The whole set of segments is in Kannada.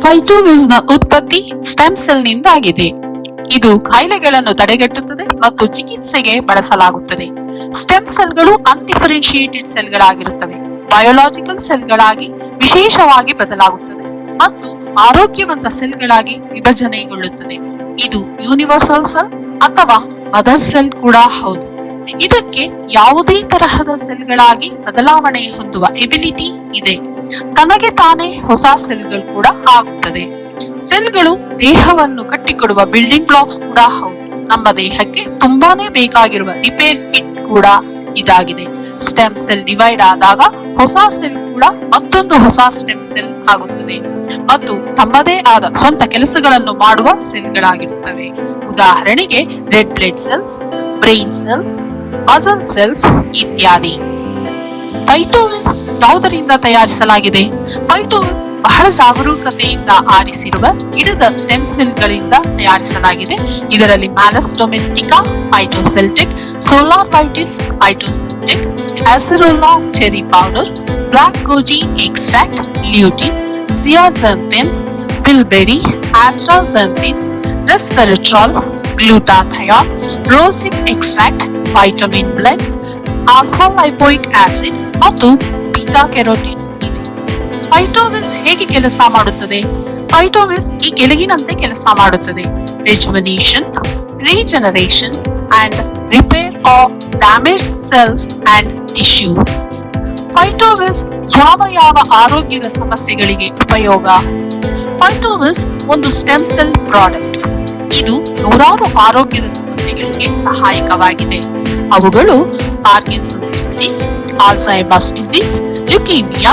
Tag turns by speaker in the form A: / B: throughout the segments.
A: ಫೈಟೋವಿಸ್ ನ ಉತ್ಪತ್ತಿ ಸ್ಟೆಮ್ ಸೆಲ್ ನಿಂದಾಗಿದೆ. ಇದು ಕಾಯಿಲೆಗಳನ್ನು ತಡೆಗಟ್ಟುತ್ತದೆ ಮತ್ತು ಚಿಕಿತ್ಸೆಗೆ ಬಳಸಲಾಗುತ್ತದೆ. ಸ್ಟೆಮ್ ಸೆಲ್ಗಳು ಅನ್ಡಿಫರೆನ್ಶಿಯೇಟೆಡ್ ಸೆಲ್ಗಳಾಗಿರುತ್ತವೆ. ಬಯೋಲಾಜಿಕಲ್ ಸೆಲ್ಗಳಾಗಿ ವಿಶೇಷವಾಗಿ ಬದಲಾಗುತ್ತದೆ ಮತ್ತು ಆರೋಗ್ಯವಂತ ಸೆಲ್ಗಳಾಗಿ ವಿಭಜನೆಗೊಳ್ಳುತ್ತದೆ. ಇದು ಯೂನಿವರ್ಸಲ್ ಸೆಲ್ ಅಥವಾ ಮದರ್ ಸೆಲ್ ಕೂಡ ಹೌದು. ಇದಕ್ಕೆ ಯಾವುದೇ ತರಹದ ಸೆಲ್ಗಳಾಗಿ ಬದಲಾವಣೆ ಹೊಂದುವ ಎಬಿಲಿಟಿ ಇದೆ. ತನಗೆ ತಾನೇ ಹೊಸ ಸೆಲ್ಗಳು ಕೂಡ ಆಗುತ್ತದೆ. ಸೆಲ್ಗಳು ದೇಹವನ್ನು ಕಟ್ಟಿಕೊಡುವ ಬಿಲ್ಡಿಂಗ್ ಬ್ಲಾಕ್ಸ್ ಕೂಡ ಹೌದು. ನಮ್ಮ ದೇಹಕ್ಕೆ ತುಂಬಾನೇ ಬೇಕಾಗಿರುವ ರಿಪೇರ್ ಕಿಟ್ ಕೂಡ ಇದಾಗಿದೆ. ಸ್ಟೆಮ್ ಸೆಲ್ ಡಿವೈಡ್ ಆದಾಗ ಹೊಸ ಸೆಲ್ ಕೂಡ ಮತ್ತೊಂದು ಹೊಸ ಸ್ಟೆಮ್ ಸೆಲ್ ಆಗುತ್ತದೆ ಮತ್ತು ತಮ್ಮದೇ ಆದ ಸ್ವಂತ ಕೆಲಸಗಳನ್ನು ಮಾಡುವ ಸೆಲ್ಗಳಾಗಿರುತ್ತವೆ. ಉದಾಹರಣೆಗೆ red blood cells, brain cells, muscle cells ಇತ್ಯಾದಿ. ಫೈಟೋವಿಸ್ ಯಾವುದರಿಂದ ತಯಾರಿಸಲಾಗಿದೆ? ಫೈಟೋವಿಸ್ ಬಹಳ ಜಾಗರೂಕತೆಯಿಂದ ಆರಿಸಿರುವ ಗಿಡದ ಸ್ಟೆಮ್ ಸೆಲ್ಗಳಿಂದ ತಯಾರಿಸಲಾಗಿದೆ. ಇದರಲ್ಲಿ Malus domestica PhytoCellTec, solar vitis PhytoCellTec, acerola cherry powder, black goji extract, lutein, zeaxanthin, bilberry, astaxanthin, resveratrol, glutathione, rosin extract, vitamin blend, alpha lipoic acid ಮತ್ತು ಬೀಟಾ ಕೆರೋಟಿನ್ ಇದೆ. ಫೈಟೋವಿಸ್ ಹೇಗೆ ಕೆಲಸ ಮಾಡುತ್ತದೆ? ಫೈಟೋವಿಸ್ ಈ ಕೆಳಗಿನಂತೆ ಕೆಲಸ ಮಾಡುತ್ತದೆ: rejuvenation, regeneration and repair of damaged cells and tissue. Phytovis ಯಾವ ಆರೋಗ್ಯದ ಸಮಸ್ಯೆಗಳಿಗೆ ಉಪಯೋಗ? ಫೈಟೋವಿಸ್ ಒಂದು ಸ್ಟೆಮ್ ಸೆಲ್ ಪ್ರಾಡಕ್ಟ್. ಇದು ನೂರಾರು ಆರೋಗ್ಯದ ಸಮಸ್ಯೆಗಳಿಗೆ ಸಹಾಯಕವಾಗಿದೆ. ಅವುಗಳು Parkinson's disease, Alzheimer's disease, leukaemia,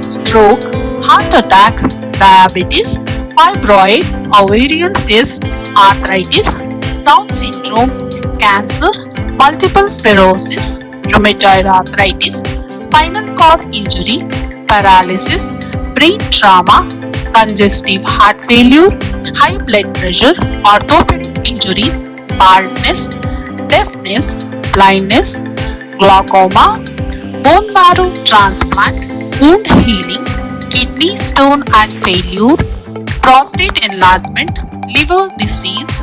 A: stroke, heart attack, diabetes, fibroid, ovarian cyst, arthritis, Down syndrome, cancer, multiple sclerosis, rheumatoid arthritis, spinal cord injury, paralysis, brain trauma, congestive heart failure, high blood pressure, orthopedic injuries, baldness, deafness, blindness, glaucoma, bone marrow transplant, wound healing, kidney stone and failure, prostate enlargement, liver disease,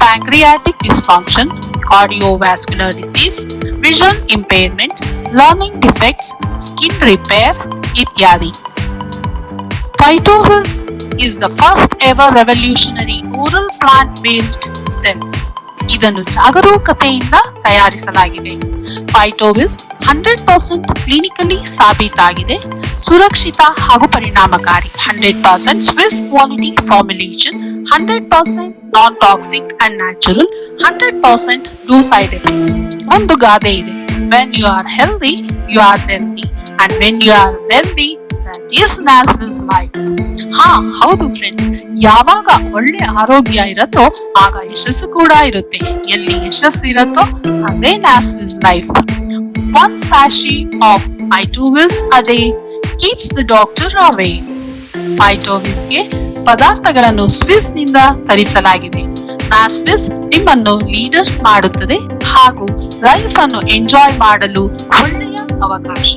A: pancreatic dysfunction, cardiovascular disease, vision impairment, learning defects, skin repair, ityadi. Phytovis is the first ever revolutionary oral plant-based cells. ಇದನ್ನು ಜಾಗರೂಕತೆಯಿಂದ ತಯಾರಿಸಲಾಗಿದೆ. ಫೈಟೋವಿಸ್ 100% ಕ್ಲಿನಿಕಲಿ ಸಾಬೀತಾಗಿದೆ, ಸುರಕ್ಷಿತ ಹಾಗೂ ಪರಿಣಾಮಕಾರಿ. 100% Swiss quality formulation, 100% non toxic and natural, 100% no side effects. ಒಂದು ಗಾದೆ ಇದೆ: when you are healthy, you are wealthy, and when you are wealthy, that is NASWIS life. ಹೌದು ಫ್ರೆಂಡ್ಸ್, ಯಾವಾಗ ಒಳ್ಳೆ ಆರೋಗ್ಯ ಇರುತ್ತೋ ಆಗ ಯಶಸ್ಸು ಕೂಡ ಇರುತ್ತೆ. ಎಲ್ಲಿ ಯಶಸ್ಸು ಇರುತ್ತೋ ಅದೇ NASWIS life. One sachet of Phytovis a day keeps the doctor away. ಫೈಟೋವಿಸ್ಗೆ ಪದಾರ್ಥಗಳನ್ನು ಸ್ವಿಸ್ ನಿಂದ ತರಿಸಲಾಗಿದೆ. NASWIS ನಿಮ್ಮನ್ನು ಲೀಡರ್ ಮಾಡುತ್ತದೆ ಹಾಗೂ ಲೈಫ್ ಅನ್ನು ಎಂಜಾಯ್ ಮಾಡಲು ಒಳ್ಳೆಯ ಅವಕಾಶ.